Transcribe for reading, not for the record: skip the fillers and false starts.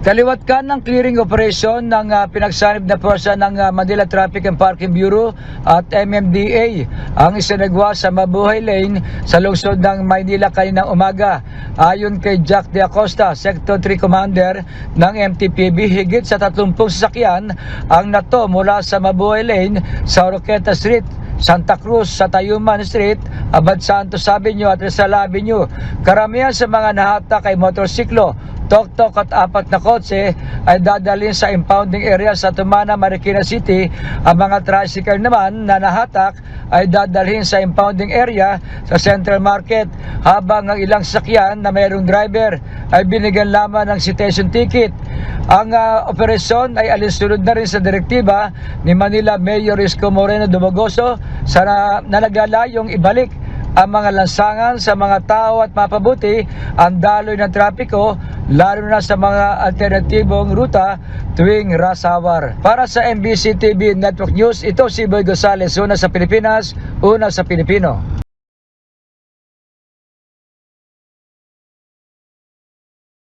Kaliwat ka ng clearing operation ng pinagsanib na pwersa ng Manila Traffic and Parking Bureau at MMDA ang isinagwa sa Mabuhay Lane sa lungsod ng Maynila kaninang umaga. Ayon kay Jack De Acosta, Sector 3 Commander ng MTPB, higit sa 30 sasakyan ang nato mula sa Mabuhay Lane sa Oroqueta Street, Santa Cruz, sa Tayuman Street, Abad Santos Avenue at Rizal Avenue. Karamihan sa mga nahatak ay motorsiklo, tok-tok at 4 na kotse ay dadalhin sa impounding area sa Tumana, Marikina City. Ang mga tricycle naman na nahatak ay dadalhin sa impounding area sa Central Market, habang ang ilang sasakyan na mayroong driver ay binigyan lamang ng citation ticket. Ang operasyon ay alinsunod na rin sa direktiba ni Manila Mayor Isko Moreno Dumagoso na naglalayong ibalik ang mga lansangan sa mga tao at mapabuti ang daloy ng trapiko, lalo na sa mga alternatibong ruta tuwing rush hour. Para sa MBC TV Network News, ito si Boy Gonzales, una sa Pilipinas, una sa Pilipino.